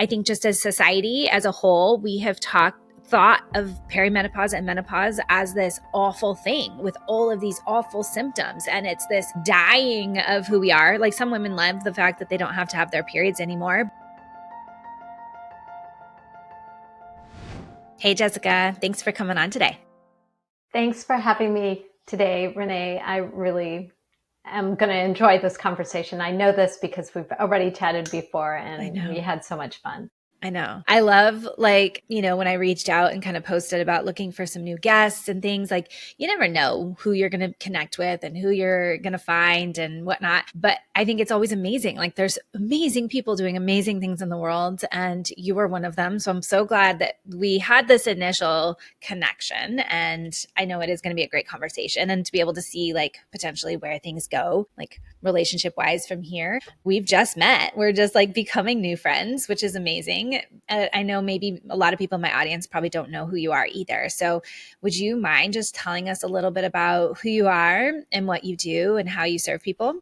I think just as society as a whole, we have thought of perimenopause and menopause as this awful thing with all of these awful symptoms. And it's this dying of who we are. Like some women love the fact that they don't have to have their periods anymore. Hey, Jessica, thanks for coming on today. Thanks for having me today, Renee. I really am going to enjoy this conversation. I know this because we've already chatted before and we had so much fun. I know. I love, like, when I reached out and kind of posted about looking for some new guests and things, like, you never know who you're going to connect with and who you're going to find and whatnot. But I think it's always amazing. Like, there's amazing people doing amazing things in the world, and you were one of them. So I'm so glad that we had this initial connection, and I know it is going to be a great conversation, and to be able to see, like, potentially where things go, like, relationship wise from here. We've just met. We're just like becoming new friends, which is amazing. I know maybe a lot of people in my audience probably don't know who you are either. So would you mind just telling us a little bit about who you are and what you do and how you serve people?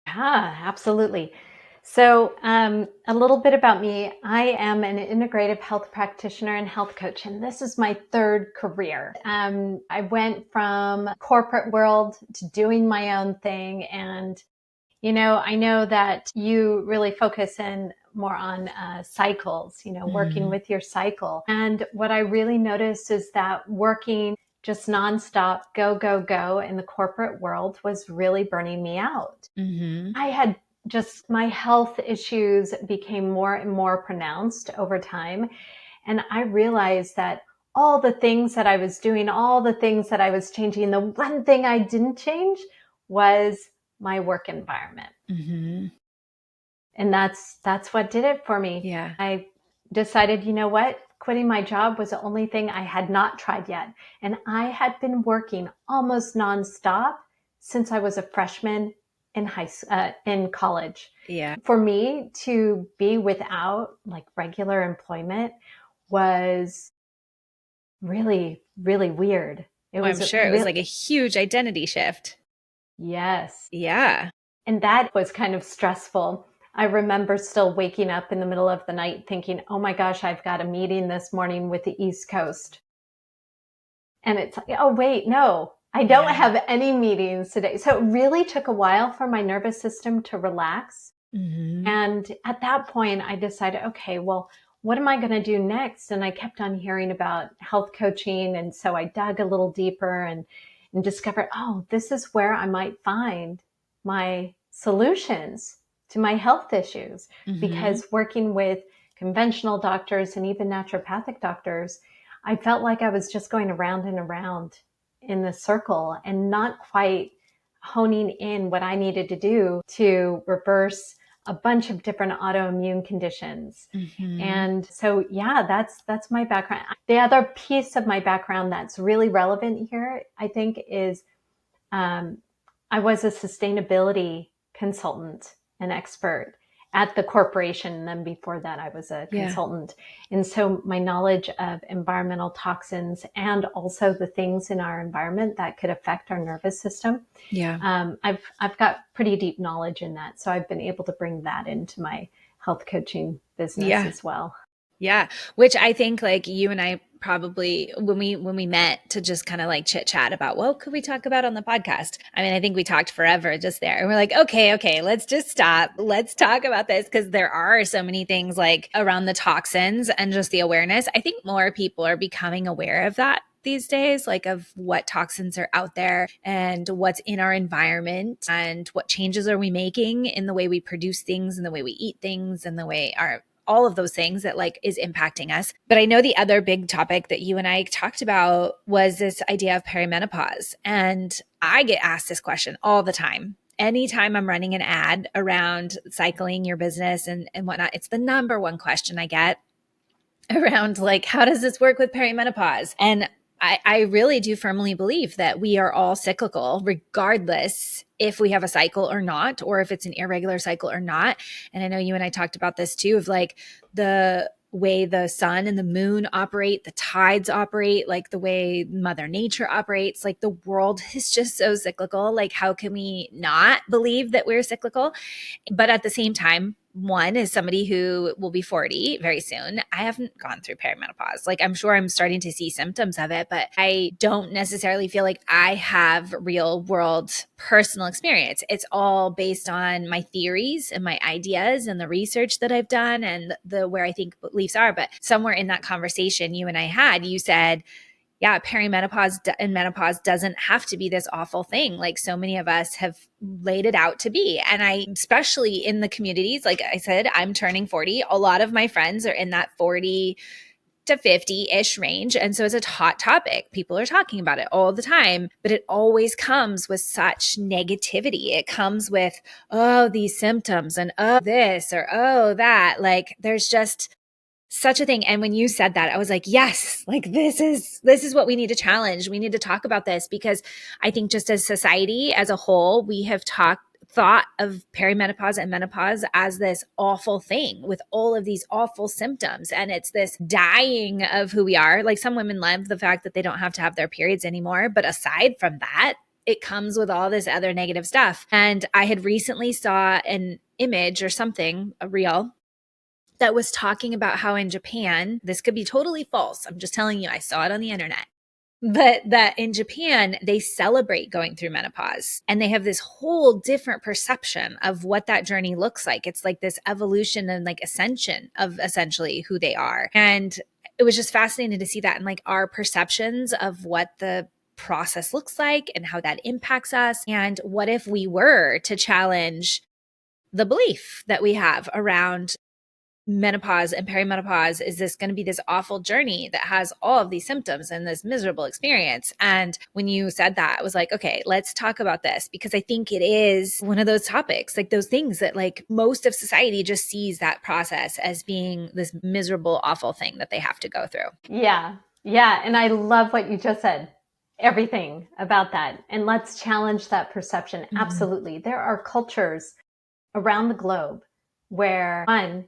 Yeah, absolutely. So a little bit about me. I am an integrative health practitioner and health coach, and this is my third career. I went from corporate world to doing my own thing. And, I know that you really focus in more on cycles, working with your cycle. And what I really noticed is that working just nonstop, go, go, go in the corporate world was really burning me out. I had my health issues became more and more pronounced over time. And I realized that all the things that I was doing, all the things that I was changing, the one thing I didn't change was my work environment. And that's what did it for me. Yeah. I decided, you know what? Quitting my job was the only thing I had not tried yet. And I had been working almost nonstop since I was a freshman in college. Yeah. For me to be without like regular employment was really, really weird. I'm sure it was like a huge identity shift. Yes. Yeah. And that was kind of stressful. I remember still waking up in the middle of the night thinking, oh my gosh, I've got a meeting this morning with the East Coast. And it's like, oh, wait, no, I don't have any meetings today. So it really took a while for my nervous system to relax. And at that point, I decided, okay, well, what am I going to do next? And I kept on hearing about health coaching. And so I dug a little deeper and discovered, oh, this is where I might find my solutions to my health issues. Because working with conventional doctors and even naturopathic doctors, I felt like I was just going around and around in the circle and not quite honing in what I needed to do to reverse a bunch of different autoimmune conditions. And so, yeah, that's my background. The other piece of my background that's really relevant here, I think, is I was a sustainability consultant and expert at the corporation. And then before that, I was a consultant. And so my knowledge of environmental toxins and also the things in our environment that could affect our nervous system. I've got pretty deep knowledge in that. So I've been able to bring that into my health coaching business as well. Yeah. Which I think like you and I probably when we met to just kind of like chit chat about what could we talk about on the podcast. I mean, I think we talked forever just there. And we're like, okay, let's just stop. Let's talk about this because there are so many things like around the toxins and just the awareness. I think more people are becoming aware of that these days, like of what toxins are out there and what's in our environment and what changes are we making in the way we produce things and the way we eat things and the way all of those things that like is impacting us. But I know the other big topic that you and I talked about was this idea of perimenopause. And I get asked this question all the time. Anytime I'm running an ad around cycling your business and whatnot, it's the number one question I get around like, how does this work with perimenopause? And I really do firmly believe that we are all cyclical, regardless if we have a cycle or not, or if it's an irregular cycle or not. And I know you and I talked about this too, of like the way the sun and the moon operate, the tides operate, like the way Mother Nature operates, like the world is just so cyclical. Like, how can we not believe that we're cyclical? But at the same time, one, is somebody who will be 40 very soon. I haven't gone through perimenopause. Like, I'm sure I'm starting to see symptoms of it, but I don't necessarily feel like I have real world personal experience. It's all based on my theories and my ideas and the research that I've done and the where I think beliefs are. But somewhere in that conversation you and I had, you said, yeah, perimenopause and menopause doesn't have to be this awful thing like so many of us have laid it out to be. And I, especially in the communities, like I said, I'm turning 40. A lot of my friends are in that 40 to 50-ish range. And so it's a hot topic. People are talking about it all the time, but it always comes with such negativity. It comes with, oh, these symptoms and oh, this or oh, that. Like, there's just such a thing. And when you said that, I was like, yes, like this is what we need to challenge. We need to talk about this because I think just as society as a whole, we have thought of perimenopause and menopause as this awful thing with all of these awful symptoms. And it's this dying of who we are. Like, some women love the fact that they don't have to have their periods anymore. But aside from that, it comes with all this other negative stuff. And I had recently saw an image or something, a reel, that was talking about how in Japan, this could be totally false. I'm just telling you, I saw it on the internet. But that in Japan, they celebrate going through menopause and they have this whole different perception of what that journey looks like. It's like this evolution and like ascension of essentially who they are. And it was just fascinating to see that and like our perceptions of what the process looks like and how that impacts us. And what if we were to challenge the belief that we have around menopause and perimenopause? Is this going to be this awful journey that has all of these symptoms and this miserable experience? And when you said that, I was like, okay, let's talk about this, because I think it is one of those topics, like those things that like most of society just sees that process as being this miserable, awful thing that they have to go through. Yeah. Yeah. And I love what you just said. Everything about that. And let's challenge that perception. Mm-hmm. Absolutely. There are cultures around the globe where, one,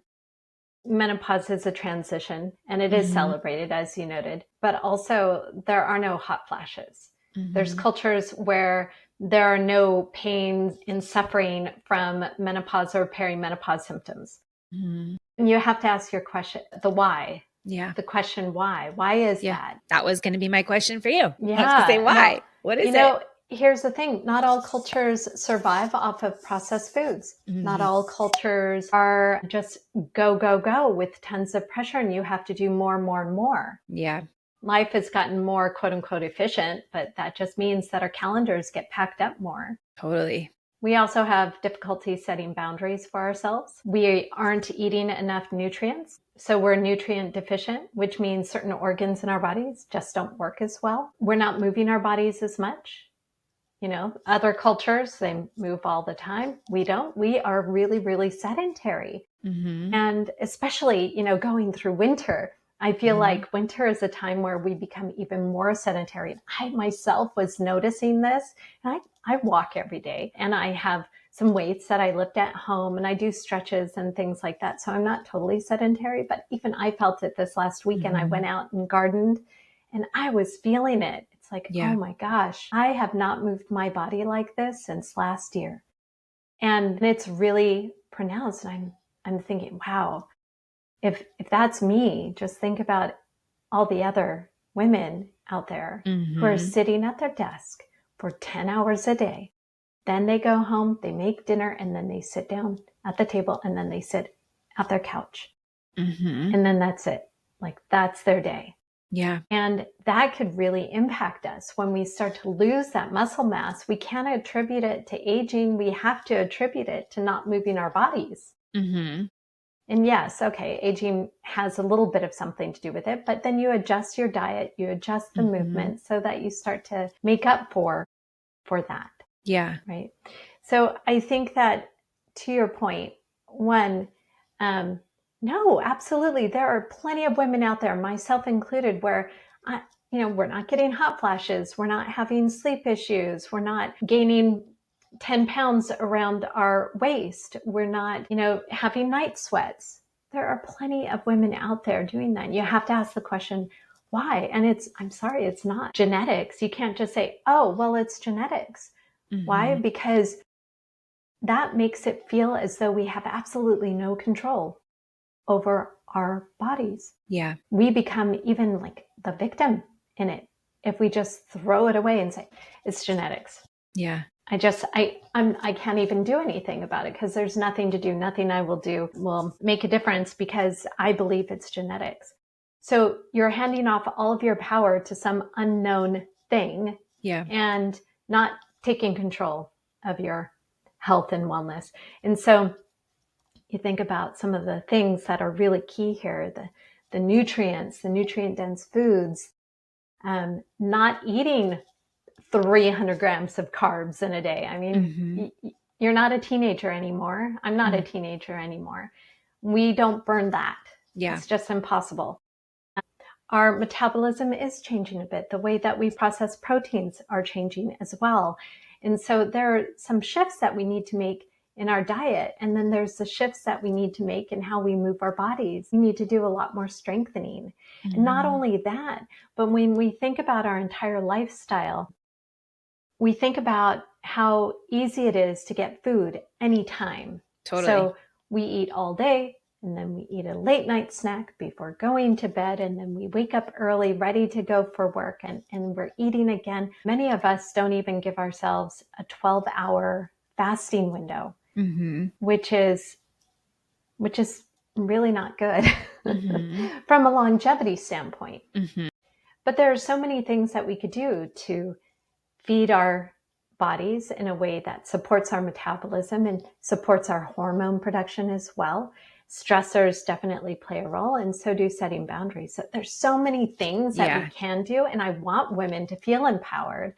menopause is a transition and it is celebrated, as you noted, but also there are no hot flashes. There's cultures where there are no pain and suffering from menopause or perimenopause symptoms. And you have to ask your question, the why. Yeah. The question, why? Why is that? That was going to be my question for you. Yeah. I was going to say, why? Now, what is it? Here's the thing. Not all cultures survive off of processed foods. Not all cultures are just go, go, go with tons of pressure and you have to do more and more and more. Yeah. Life has gotten more quote unquote efficient, but that just means that our calendars get packed up more. Totally. We also have difficulty setting boundaries for ourselves. We aren't eating enough nutrients. So we're nutrient deficient, which means certain organs in our bodies just don't work as well. We're not moving our bodies as much. You know, other cultures, they move all the time. We don't. We are really, really sedentary. And especially, you know, going through winter, I feel like winter is a time where we become even more sedentary. I myself was noticing this, and I walk every day and I have some weights that I lift at home and I do stretches and things like that. So I'm not totally sedentary, but even I felt it this last weekend. I went out and gardened and I was feeling it. It's like, oh my gosh, I have not moved my body like this since last year. And it's really pronounced. And I'm thinking, wow, if that's me, just think about all the other women out there who are sitting at their desk for 10 hours a day. Then they go home, they make dinner, and then they sit down at the table and then they sit at their couch. And then that's it. Like, that's their day. Yeah. And that could really impact us when we start to lose that muscle mass. We can't attribute it to aging. We have to attribute it to not moving our bodies. And yes, okay, aging has a little bit of something to do with it, but then you adjust your diet, you adjust the movement so that you start to make up for that. Yeah. Right. So I think that, to your point, one, no, absolutely. There are plenty of women out there, myself included, where we're not getting hot flashes. We're not having sleep issues. We're not gaining 10 pounds around our waist. We're not, having night sweats. There are plenty of women out there doing that. You have to ask the question, why? And I'm sorry, it's not genetics. You can't just say, oh, well, it's genetics. Why? Because that makes it feel as though we have absolutely no control over our bodies. Yeah. We become even like the victim in it if we just throw it away and say, it's genetics. Yeah. I can't even do anything about it because there's nothing to do. Nothing I will do will make a difference because I believe it's genetics. So you're handing off all of your power to some unknown thing Yeah. and not taking control of your health and wellness. And so you think about some of the things that are really key here, the nutrients, the nutrient dense foods, not eating 300 grams of carbs in a day. I mean, you're not a teenager anymore. I'm not a teenager anymore. We don't burn that. Yeah. It's just impossible. Our metabolism is changing a bit. The way that we process proteins are changing as well. And so there are some shifts that we need to make in our diet. And then there's the shifts that we need to make in how we move our bodies. We need to do a lot more strengthening. And not only that, but when we think about our entire lifestyle, we think about how easy it is to get food anytime. Totally. So we eat all day, and then we eat a late night snack before going to bed, and then we wake up early, ready to go for work, and we're eating again. Many of us don't even give ourselves a 12-hour fasting window, which is really not good from a longevity standpoint. But there are so many things that we could do to feed our bodies in a way that supports our metabolism and supports our hormone production as well. Stressors definitely play a role, and so do setting boundaries. So there's so many things that we can do, and I want women to feel empowered.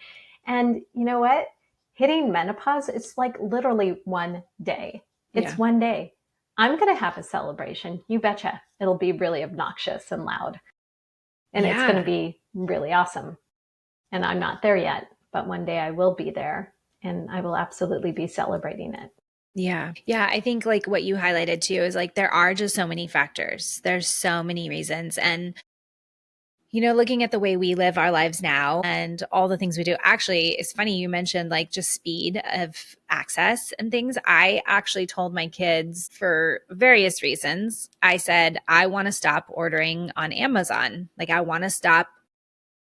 And you know what? Hitting menopause, it's like literally one day. It's one day. I'm going to have a celebration. You betcha. It'll be really obnoxious and loud. And it's going to be really awesome. And I'm not there yet, but one day I will be there, and I will absolutely be celebrating it. Yeah. Yeah. I think like what you highlighted too is like there are just so many factors. There's so many reasons. And, you know, looking at the way we live our lives now and all the things we do, actually, it's funny you mentioned like just speed of access and things. I actually told my kids for various reasons, I said, I want to stop ordering on Amazon. Like, I want to stop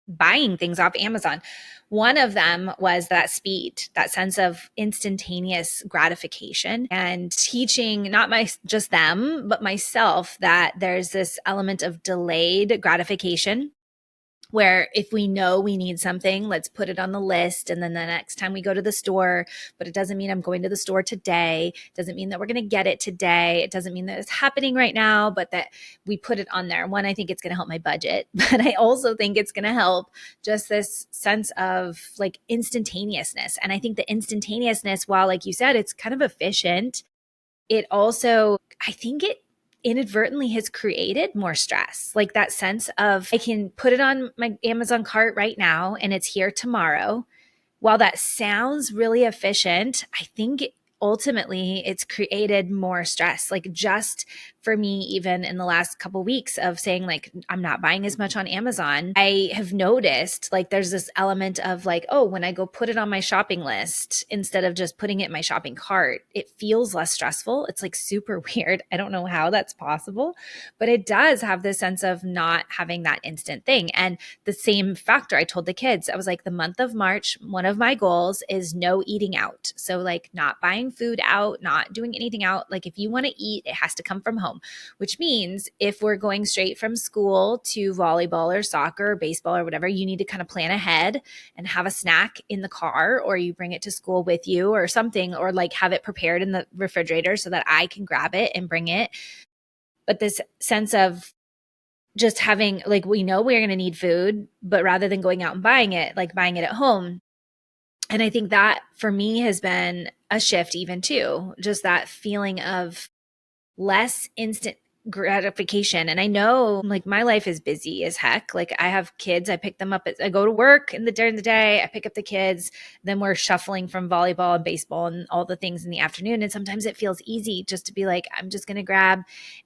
buying things off Amazon. One of them was that speed, that sense of instantaneous gratification, and teaching not just them, but myself that there's this element of delayed gratification where if we know we need something, let's put it on the list. And then the next time we go to the store, but it doesn't mean I'm going to the store today. It doesn't mean that we're going to get it today. It doesn't mean that it's happening right now, but that we put it on there. One, I think it's going to help my budget, but I also think it's going to help just this sense of like instantaneousness. And I think the instantaneousness, while like you said, it's kind of efficient, it also, I think it inadvertently has created more stress. Like that sense of I can put it on my Amazon cart right now and it's here tomorrow. While that sounds really efficient, I think ultimately it's created more stress. Like just for me, even in the last couple of weeks of saying like, I'm not buying as much on Amazon, I have noticed like there's this element of like, oh, when I go put it on my shopping list, instead of just putting it in my shopping cart, it feels less stressful. It's like super weird. I don't know how that's possible, but it does have this sense of not having that instant thing. And the same factor I told the kids, I was like, the month of March, one of my goals is no eating out. So like not buying food out, not doing anything out. Like if you want to eat, it has to come from home, which means if we're going straight from school to volleyball or soccer or baseball or whatever, you need to kind of plan ahead and have a snack in the car, or you bring it to school with you or something, or like have it prepared in the refrigerator so that I can grab it and bring it. But this sense of just having like, we know we're going to need food, but rather than going out and buying it, like buying it at home. And I think that for me has been a shift even too, just that feeling of less instant gratification. And I know like my life is busy as heck. Like I have kids, I pick them up, I go to work during the day, I pick up the kids, then we're shuffling from volleyball and baseball and all the things in the afternoon. And sometimes it feels easy just to be like, I'm just going to grab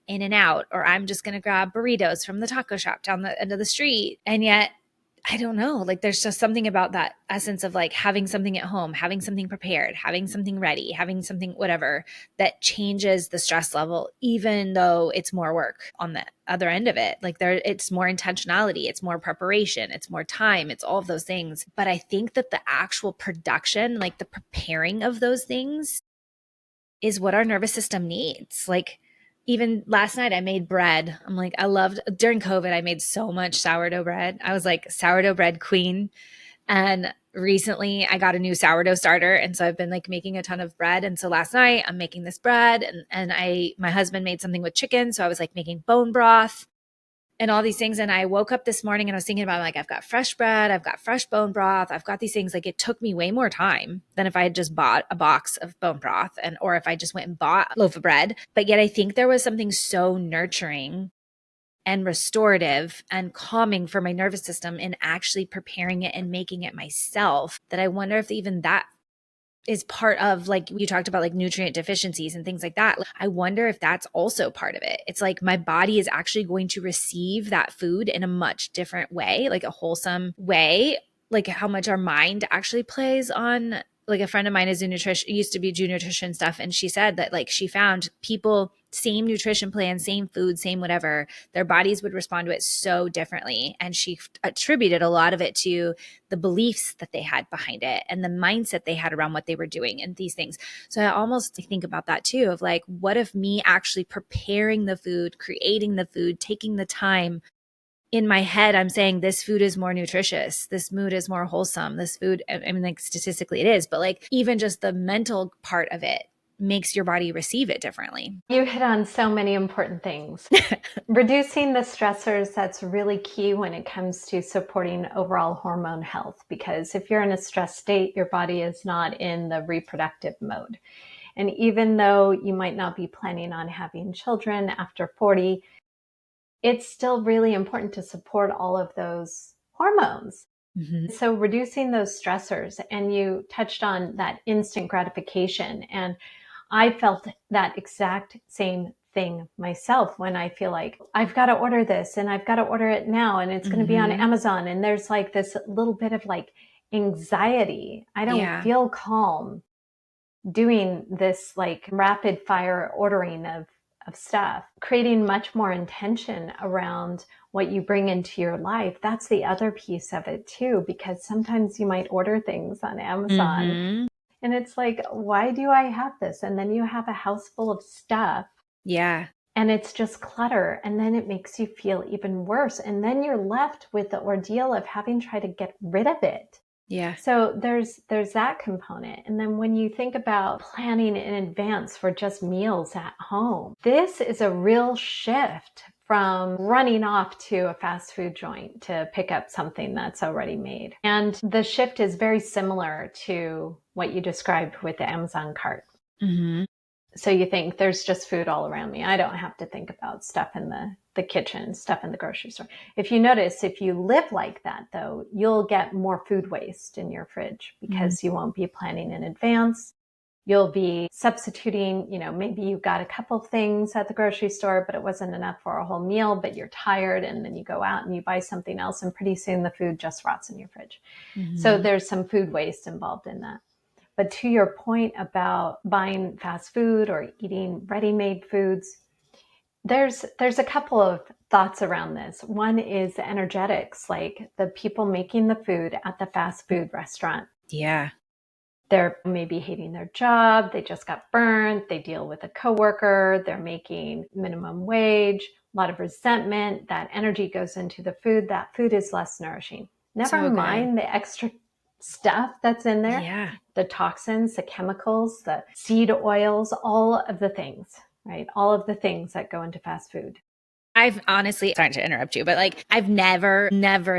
In-N-Out, or I'm just going to grab burritos from the taco shop down the end of the street. And yet I don't know. Like there's just something about that essence of like having something at home, having something prepared, having something ready, having something whatever that changes the stress level, even though it's more work on the other end of it. Like there, it's more intentionality, it's more preparation, it's more time, it's all of those things. But I think that the actual production, like the preparing of those things, is what our nervous system needs. Like even last night I made bread. I'm like, I loved during COVID, I made so much sourdough bread. I was like sourdough bread queen. And recently I got a new sourdough starter. And so I've been like making a ton of bread. And so last night I'm making this bread and my husband made something with chicken. So I was like making bone broth and all these things. And I woke up this morning and I was thinking about like, I've got fresh bread, I've got fresh bone broth, I've got these things. Like it took me way more time than if I had just bought a box of bone broth or if I just went and bought a loaf of bread. But yet I think there was something so nurturing and restorative and calming for my nervous system in actually preparing it and making it myself that I wonder if even that is part of, like you talked about, like nutrient deficiencies and things like that. I wonder if that's also part of it. It's like my body is actually going to receive that food in a much different way, like a wholesome way, like how much our mind actually plays on. Like a friend of mine is a nutrition, used to be do nutrition stuff. And she said that like she found people, same nutrition plan, same food, same whatever, their bodies would respond to it so differently. And she attributed a lot of it to the beliefs that they had behind it and the mindset they had around what they were doing and these things. So I almost think about that too, of like, what if me actually preparing the food, creating the food, taking the time, in my head, I'm saying this food is more nutritious. This food is more wholesome. This food, I mean, like statistically it is, but like even just the mental part of it makes your body receive it differently. You hit on so many important things. Reducing the stressors, that's really key when it comes to supporting overall hormone health, because if you're in a stress state, your body is not in the reproductive mode. And even though you might not be planning on having children after 40, it's still really important to support all of those hormones. Mm-hmm. So reducing those stressors, and you touched on that instant gratification. And I felt that exact same thing myself when I feel like I've got to order this and I've got to order it now and it's going to be on Amazon. And there's like this little bit of like anxiety. I don't feel calm doing this like rapid fire ordering of stuff, creating much more intention around what you bring into your life. That's the other piece of it too, because sometimes you might order things on Amazon and it's like, why do I have this? And then you have a house full of stuff. Yeah. And it's just clutter. And then it makes you feel even worse. And then you're left with the ordeal of having tried to get rid of it. Yeah. So there's that component. And then when you think about planning in advance for just meals at home, this is a real shift from running off to a fast food joint to pick up something that's already made. And the shift is very similar to what you described with the Amazon cart. Mm-hmm. So you think there's just food all around me. I don't have to think about stuff in the kitchen, stuff in the grocery store. If you notice, if you live like that, though, you'll get more food waste in your fridge because you won't be planning in advance. You'll be substituting, maybe you got a couple things at the grocery store, but it wasn't enough for a whole meal, but you're tired. And then you go out and you buy something else. And pretty soon the food just rots in your fridge. So there's some food waste involved in that. But to your point about buying fast food or eating ready-made foods, there's a couple of thoughts around this. One is the energetics, like the people making the food at the fast food restaurant. Yeah. They're maybe hating their job. They just got burned. They deal with a coworker. They're making minimum wage, a lot of resentment. That energy goes into the food. That food is less nourishing. Never mind the extra stuff that's in there. Yeah. The toxins, the chemicals, the seed oils, all of the things, right? All of the things that go into fast food. I've honestly, sorry to interrupt you, but like I've never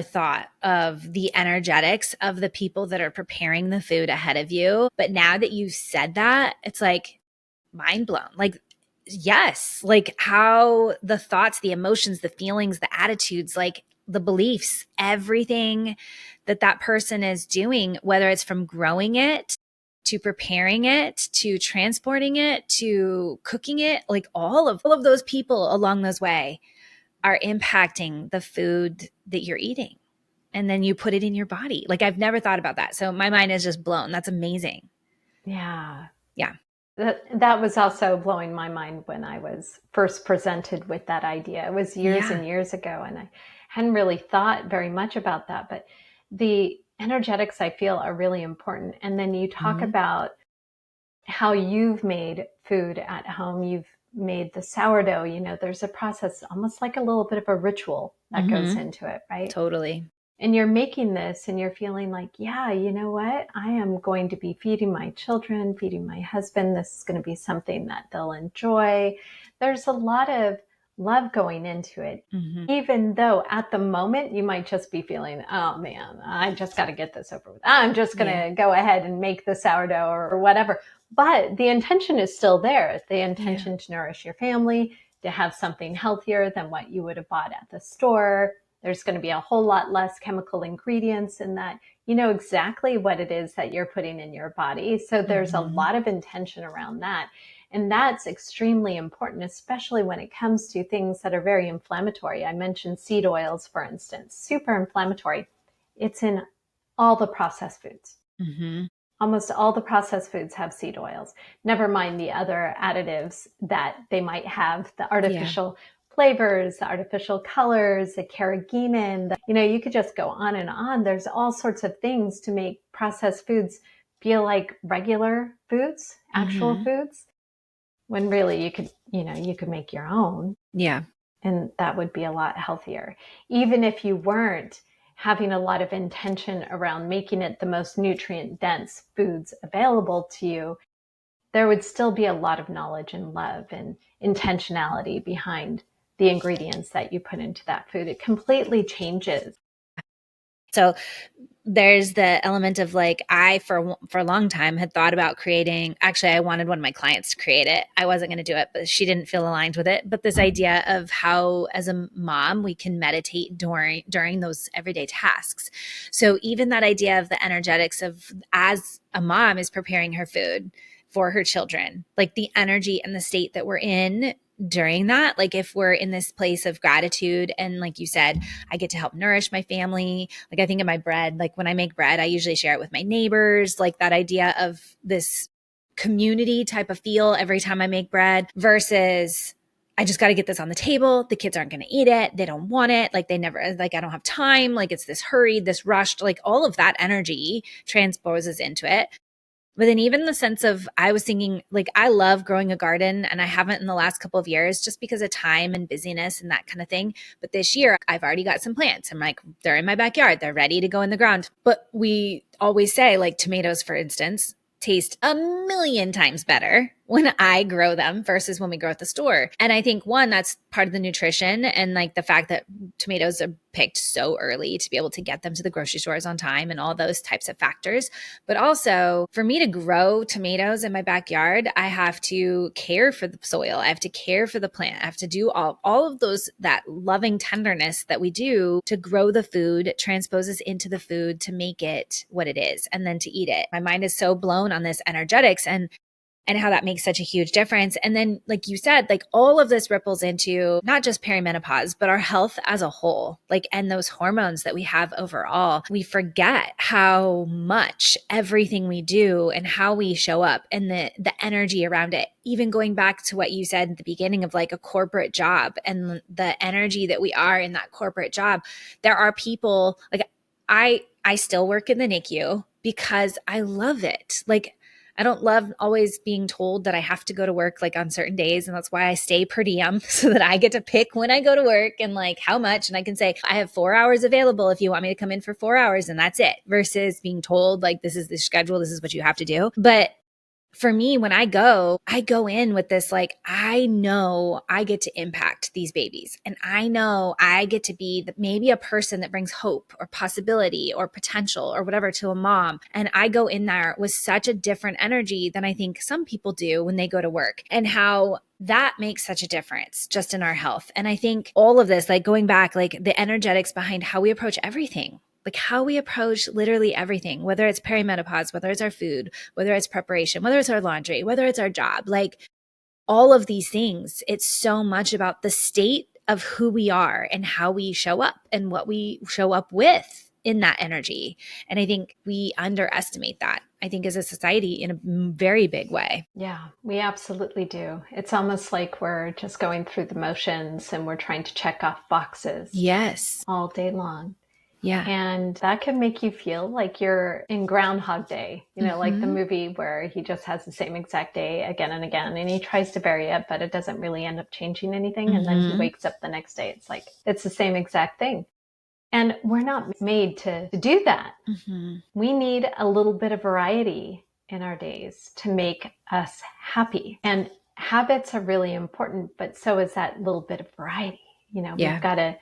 thought of the energetics of the people that are preparing the food ahead of you. But now that you said that, it's like mind blown. Like, yes, like how the thoughts, the emotions, the feelings, the attitudes, like the beliefs, everything that person is doing, whether it's from growing it to preparing it, to transporting it, to cooking it, like all of those people along those way are impacting the food that you're eating. and then you put it in your body. Like I've never thought about that. So my mind is just blown. That's amazing. Yeah. Yeah. That was also blowing my mind when I was first presented with that idea. It was years Yeah. and years ago, and I hadn't really thought very much about that. But the energetics, I feel, are really important. And then you talk Mm-hmm. about how you've made food at home. You've made the sourdough. There's a process, almost like a little bit of a ritual that goes Mm-hmm. into it, right? Totally. And you're making this and you're feeling like, yeah, you know what? I am going to be feeding my children, feeding my husband. This is going to be something that they'll enjoy. There's a lot of love going into it. Mm-hmm. Even though at the moment you might just be feeling, oh man, I just got to get this over with. I'm just going to go ahead and make the sourdough or whatever. But the intention is still there. The intention to nourish your family, to have something healthier than what you would have bought at the store. There's going to be a whole lot less chemical ingredients in that. You know exactly what it is that you're putting in your body. So there's a lot of intention around that. And that's extremely important, especially when it comes to things that are very inflammatory. I mentioned seed oils, for instance, super inflammatory. It's in all the processed foods. Mm-hmm. Almost all the processed foods have seed oils, never mind the other additives that they might have, the artificial flavors, the artificial colors, the carrageenan. You could just go on and on. There's all sorts of things to make processed foods feel like regular foods, actual Mm-hmm. foods, when really you could make your own. Yeah. And that would be a lot healthier. Even if you weren't having a lot of intention around making it the most nutrient dense foods available to you, there would still be a lot of knowledge and love and intentionality behind the ingredients that you put into that food. It completely changes. So there's the element of like I for a long time had thought about creating, actually I wanted one of my clients to create it. I wasn't going to do it, but she didn't feel aligned with it. But this idea of how as a mom we can meditate during those everyday tasks. So even that idea of the energetics of as a mom is preparing her food for her children, like the energy and the state that we're in during that, like if we're in this place of gratitude and like you said, I get to help nourish my family. Like I think of my bread, like when I make bread, I usually share it with my neighbors, like that idea of this community type of feel every time I make bread versus I just got to get this on the table. The kids aren't going to eat it. They don't want it. Like they never, like I don't have time. Like it's this hurried, this rushed, like all of that energy transposes into it. But then even the sense of, I was thinking, like, I love growing a garden and I haven't in the last couple of years just because of time and busyness and that kind of thing. But this year I've already got some plants. I'm like, they're in my backyard. They're ready to go in the ground. But we always say like tomatoes, for instance, taste a million times better when I grow them versus when we grow at the store. And I think one, that's part of the nutrition and like the fact that tomatoes are picked so early to be able to get them to the grocery stores on time and all those types of factors. But also for me to grow tomatoes in my backyard, I have to care for the soil. I have to care for the plant. I have to do all of those, that loving tenderness that we do to grow the food, transposes into the food to make it what it is and then to eat it. My mind is so blown on this energetics and how that makes such a huge difference. And then, like you said, like all of this ripples into not just perimenopause, but our health as a whole, like, and those hormones that we have overall. We forget how much everything we do and how we show up and the energy around it, even going back to what you said at the beginning of like a corporate job and the energy that we are in that corporate job. There are people like I still work in the NICU because I love it. Like, I don't love always being told that I have to go to work like on certain days. And that's why I stay per diem so that I get to pick when I go to work and like how much. And I can say, I have 4 hours available if you want me to come in for 4 hours and that's it versus being told like, this is the schedule. This is what you have to do. But for me, when I go in with this, like, I know I get to impact these babies and I know I get to be maybe a person that brings hope or possibility or potential or whatever to a mom. And I go in there with such a different energy than I think some people do when they go to work and how that makes such a difference just in our health. And I think all of this, like going back, like the energetics behind how we approach everything, like how we approach literally everything, whether it's perimenopause, whether it's our food, whether it's preparation, whether it's our laundry, whether it's our job, like all of these things, it's so much about the state of who we are and how we show up and what we show up with in that energy. And I think we underestimate that, I think, as a society in a very big way. Yeah, we absolutely do. It's almost like we're just going through the motions and we're trying to check off boxes Yes. all day long. Yeah. And that can make you feel like you're in Groundhog Day, like the Mm-hmm. movie where he just has the same exact day again and again. And he tries to vary it, but it doesn't really end up changing anything. And then he Mm-hmm. wakes up the next day. It's like, it's the same exact thing. And we're not made to do that. Mm-hmm. We need a little bit of variety in our days to make us happy. And habits are really important, but so is that little bit of variety. We've Yeah. got to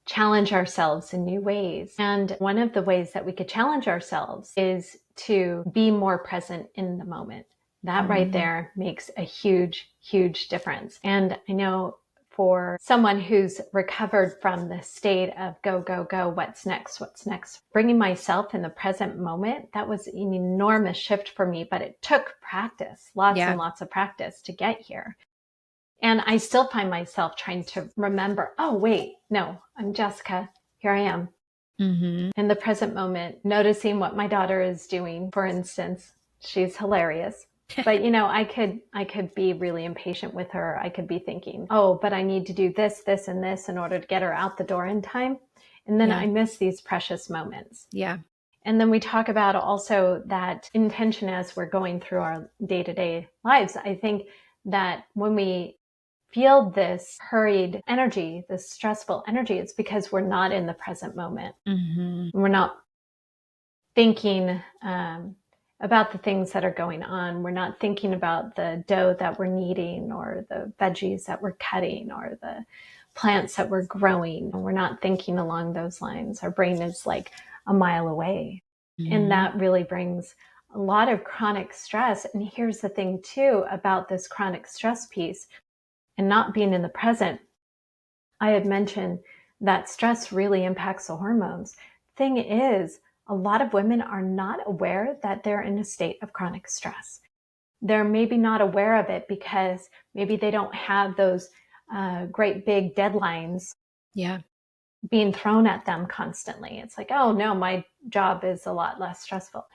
challenge ourselves in new ways. And one of the ways that we could challenge ourselves is to be more present in the moment. That right Mm-hmm. there makes a huge, huge difference. And I know for someone who's recovered from the state of go, go, go, what's next, bringing myself in the present moment, that was an enormous shift for me, but it took practice, lots and Yeah. lots of practice to get here. And I still find myself trying to remember, oh, wait, no, I'm Jessica. Here I am Mm-hmm. in the present moment, noticing what my daughter is doing. For instance, she's hilarious. But I could be really impatient with her. I could be thinking, oh, but I need to do this, this, and this in order to get her out the door in time. And then Yeah. I miss these precious moments. Yeah. And then we talk about also that intention as we're going through our day-to-day lives. I think that when we feel this hurried energy, this stressful energy, it's because we're not in the present moment. Mm-hmm. We're not thinking about the things that are going on. We're not thinking about the dough that we're kneading or the veggies that we're cutting or the plants that we're growing. We're not thinking along those lines. Our brain is like a mile away. And Mm-hmm. that really brings a lot of chronic stress. And here's the thing, too, about this chronic stress piece and not being in the present. I had mentioned that stress really impacts the hormones. Thing is, a lot of women are not aware that they're in a state of chronic stress. They're maybe not aware of it because maybe they don't have those great big deadlines Yeah. being thrown at them constantly. It's like, oh no, my job is a lot less stressful.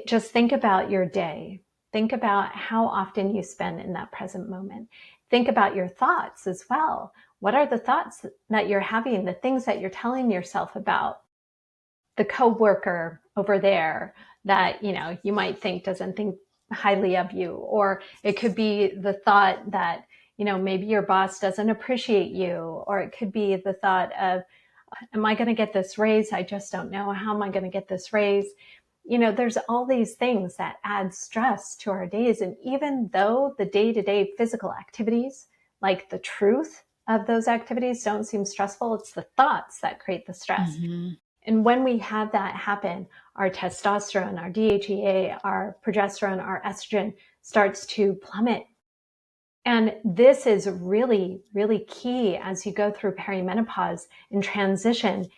Just think about your day. Think about how often you spend in that present moment. Think about your thoughts as well. What are the thoughts that you're having, the things that you're telling yourself about the coworker over there that, you might think doesn't think highly of you? Or it could be the thought that, maybe your boss doesn't appreciate you. Or it could be the thought of, am I going to get this raise? I just don't know. How am I going to get this raise? There's all these things that add stress to our days. And even though the day-to-day physical activities, like the truth of those activities, don't seem stressful, it's the thoughts that create the stress. Mm-hmm. And when we have that happen, our testosterone, our DHEA, our progesterone, our estrogen starts to plummet. And this is really, really key as you go through perimenopause and transition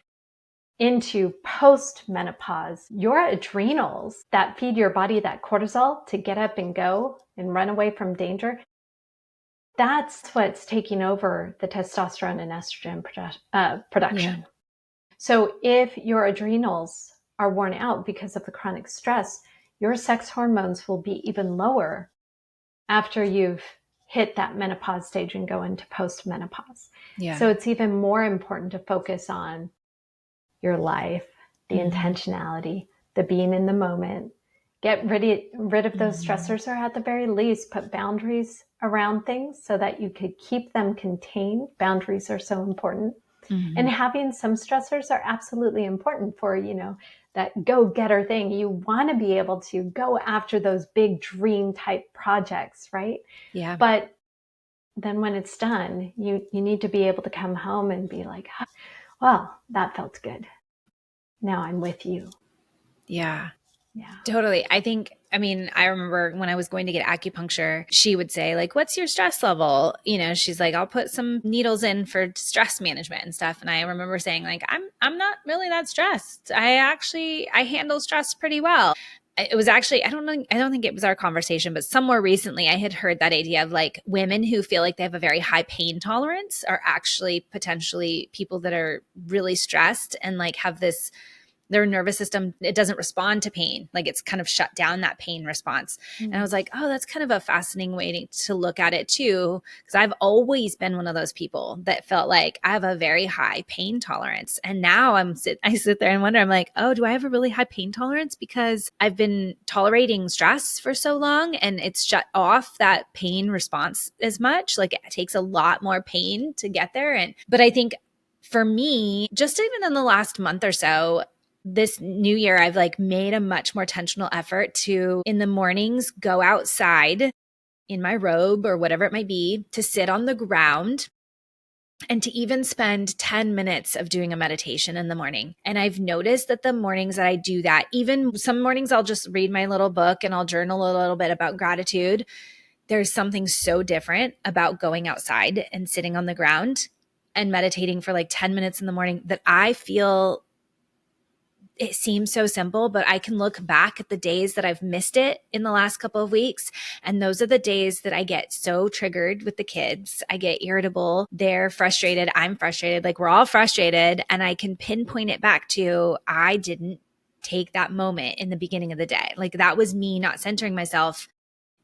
into post-menopause. Your adrenals that feed your body that cortisol to get up and go and run away from danger, that's what's taking over the testosterone and estrogen production. Yeah. So if your adrenals are worn out because of the chronic stress, your sex hormones will be even lower after you've hit that menopause stage and go into post-menopause. Yeah. So it's even more important to focus on your life, the Mm-hmm. intentionality, the being in the moment. Get rid of those Mm-hmm. stressors, or at the very least, put boundaries around things so that you could keep them contained. Boundaries are so important. Mm-hmm. And having some stressors are absolutely important for, that go-getter thing. You want to be able to go after those big dream type projects, right? Yeah. But then when it's done, you need to be able to come home and be like, well, that felt good. Now I'm with you. Yeah. Yeah. Totally. I remember when I was going to get acupuncture, she would say, like, what's your stress level? She's like, I'll put some needles in for stress management and stuff. And I remember saying, like, I'm not really that stressed. I handle stress pretty well. it was actually, I don't think it was our conversation, but somewhere recently I had heard that idea of like women who feel like they have a very high pain tolerance are actually potentially people that are really stressed and like have this, their nervous system, it doesn't respond to pain. Like it's kind of shut down that pain response. And I was like, oh, that's kind of a fascinating way to look at it too. Cause I've always been one of those people that felt like I have a very high pain tolerance. And now I sit there and wonder, I'm like, oh, do I have a really high pain tolerance? Because I've been tolerating stress for so long and it's shut off that pain response as much. Like it takes a lot more pain to get there. But I think for me, just even in the last month or so, this new year, I've like made a much more intentional effort to in the mornings go outside in my robe or whatever it might be, to sit on the ground and to even spend 10 minutes of doing a meditation in the morning. And I've noticed that the mornings that I do that, even some mornings I'll just read my little book and I'll journal a little bit about gratitude. There's something so different about going outside and sitting on the ground and meditating for like 10 minutes in the morning that I feel. It seems so simple, but I can look back at the days that I've missed it in the last couple of weeks. And those are the days that I get so triggered with the kids. I get irritable. They're frustrated. I'm frustrated. Like we're all frustrated. And I can pinpoint it back to I didn't take that moment in the beginning of the day. Like that was me not centering myself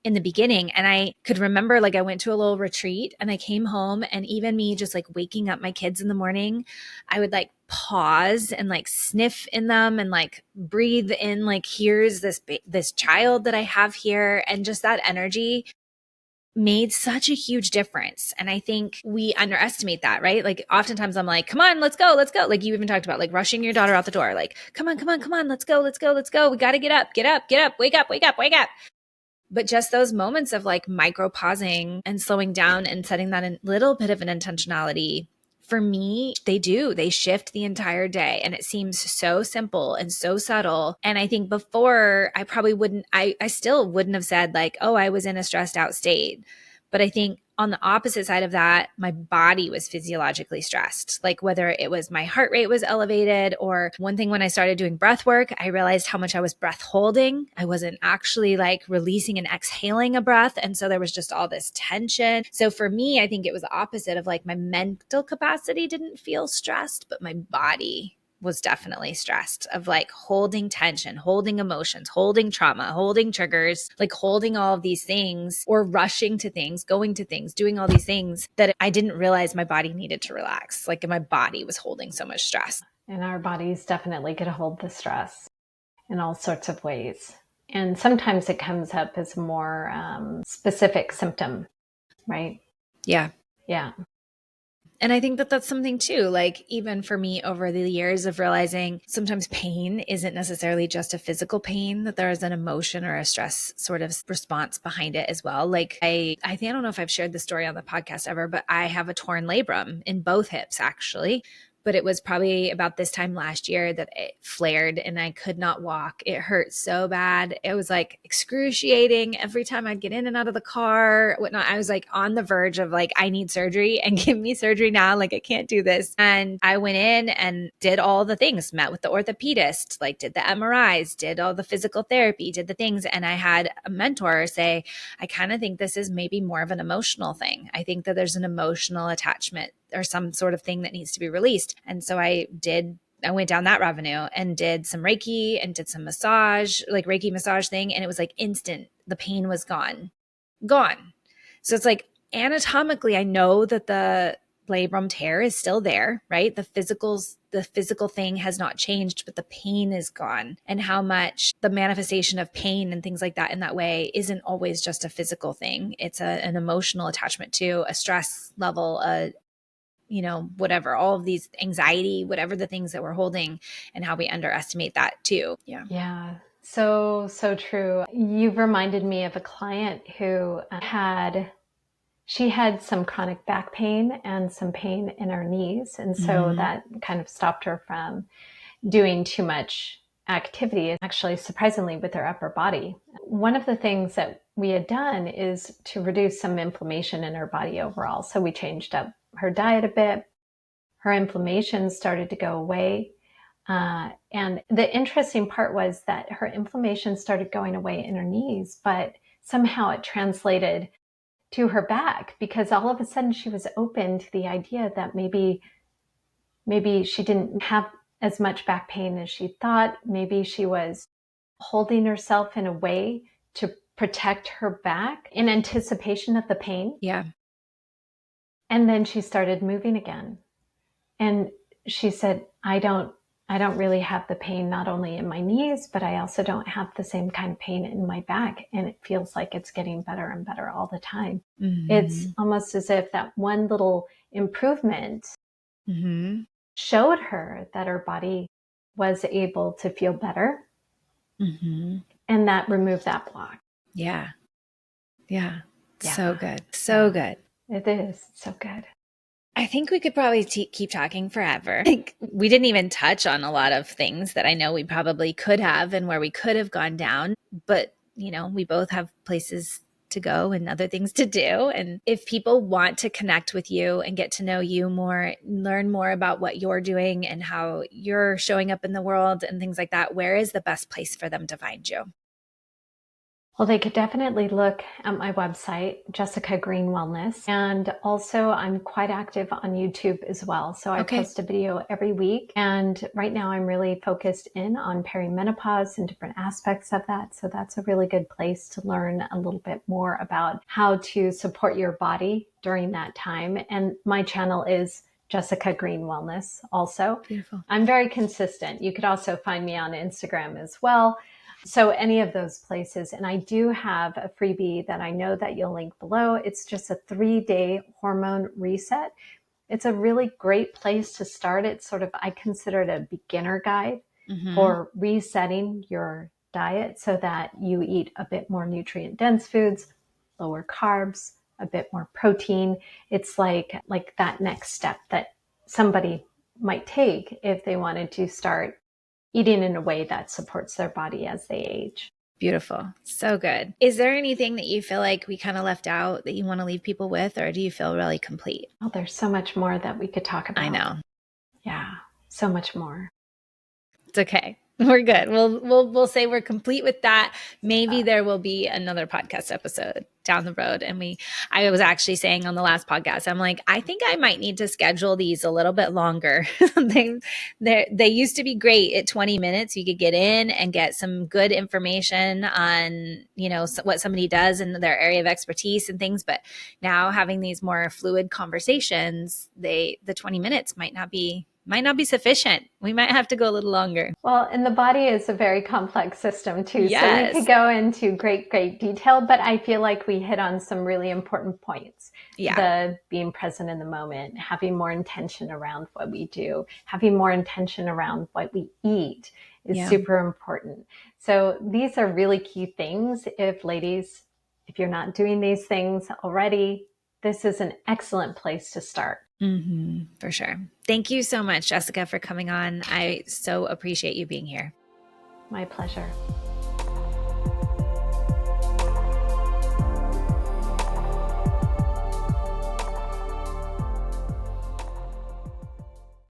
in the beginning. And I could remember like I went to a little retreat and I came home and even me just like waking up my kids in the morning, I would like pause and like sniff in them and like breathe in like here's this child that I have here, and just that energy made such a huge difference. And I think we underestimate that, right? Like oftentimes I'm like, come on, let's go, let's go. Like you even talked about like rushing your daughter out the door, like, come on, come on, come on, let's go, let's go, let's go. We got to get up, get up, get up, wake up, wake up, wake up. But just those moments of like micro pausing and slowing down and setting that in little bit of an intentionality, for me, they shift the entire day. And it seems so simple and so subtle. And I think before I probably I still wouldn't have said like, oh, I was in a stressed out state. But I think on the opposite side of that, my body was physiologically stressed. Like whether it was my heart rate was elevated, or one thing when I started doing breath work, I realized how much I was breath holding. I wasn't actually like releasing and exhaling a breath. And so there was just all this tension. So for me, I think it was the opposite of like my mental capacity didn't feel stressed, but my body was definitely stressed of like holding tension, holding emotions, holding trauma, holding triggers, like holding all of these things or rushing to things, going to things, doing all these things that I didn't realize my body needed to relax. Like my body was holding so much stress. And our bodies definitely get a hold of the stress in all sorts of ways. And sometimes it comes up as a more specific symptom, right? Yeah. Yeah. And I think that that's something too, like even for me over the years of realizing sometimes pain isn't necessarily just a physical pain, that there is an emotion or a stress sort of response behind it as well. Like I think, I don't know if I've shared this story on the podcast ever, but I have a torn labrum in both hips actually. But it was probably about this time last year that it flared and I could not walk. It hurt so bad. It was like excruciating every time I'd get in and out of the car, whatnot. I was like on the verge of like, I need surgery and give me surgery now. Like I can't do this. And I went in and did all the things, met with the orthopedist, like did the MRIs, did all the physical therapy, did the things. And I had a mentor say, I kind of think this is maybe more of an emotional thing. I think that there's an emotional attachment or some sort of thing that needs to be released. And so I went down that avenue and did some Reiki and did some massage, like Reiki massage thing. And it was like instant. The pain was gone. So it's like anatomically, I know that the labrum tear is still there, right? The physical thing has not changed, but the pain is gone. And how much the manifestation of pain and things like that in that way isn't always just a physical thing. It's an emotional attachment to a stress level, whatever, all of these anxiety, whatever the things that we're holding, and how we underestimate that too. Yeah. Yeah. So true. You've reminded me of a client who she had some chronic back pain and some pain in her knees. And so that kind of stopped her from doing too much activity, actually, surprisingly, with her upper body. One of the things that we had done is to reduce some inflammation in her body overall. So we changed up her diet a bit. Her inflammation started to go away. And the interesting part was that her inflammation started going away in her knees, but somehow it translated to her back, because all of a sudden she was open to the idea that maybe she didn't have as much back pain as she thought. Maybe she was holding herself in a way to protect her back in anticipation of the pain. Yeah. And then she started moving again. And she said, I don't really have the pain, not only in my knees, but I also don't have the same kind of pain in my back. And it feels like it's getting better and better all the time. Mm-hmm. It's almost as if that one little improvement Mm-hmm. showed her that her body was able to feel better. Mm-hmm. And that removed that block. Yeah. Yeah. Yeah. So good. So good. It is so good. I think we could probably keep talking forever. Like, we didn't even touch on a lot of things that I know we probably could have and where we could have gone down. But, you know, we both have places to go and other things to do. And if people want to connect with you and get to know you more, learn more about what you're doing and how you're showing up in the world and things like that, where is the best place for them to find you? Well, they could definitely look at my website, Jessica Green Wellness. And also, I'm quite active on YouTube as well. So I post a video every week. And right now, I'm really focused in on perimenopause and different aspects of that. So that's a really good place to learn a little bit more about how to support your body during that time. And my channel is Jessica Green Wellness also. Beautiful. I'm very consistent. You could also find me on Instagram as well. So any of those places. And I do have a freebie that I know that you'll link below. It's just a 3-day hormone reset. It's a really great place to start. It's sort of, I consider it a beginner guide for resetting your diet so that you eat a bit more nutrient dense foods, lower carbs, a bit more protein. It's like that next step that somebody might take if they wanted to start eating in a way that supports their body as they age. Beautiful. So good. Is there anything that you feel like we kind of left out that you want to leave people with, or do you feel really complete? Oh, there's so much more that we could talk about. I know. Yeah, so much more. It's okay. We're good. We'll say we're complete with that. Maybe there will be another podcast episode down the road. And I was actually saying on the last podcast, I'm like, I think I might need to schedule these a little bit longer. They used to be great at 20 minutes. You could get in and get some good information on, you know, what somebody does in their area of expertise and things. But now having these more fluid conversations, the 20 minutes might not be sufficient. We might have to go a little longer. Well, and the body is a very complex system too. Yes. So we could go into great detail, but I feel like we hit on some really important points. Yeah. The being present in the moment, having more intention around what we do, having more intention around what we eat is super important. So these are really key things. If you're not doing these things already, this is an excellent place to start. For sure. Thank you so much, Jessica, for coming on. I so appreciate you being here. My pleasure.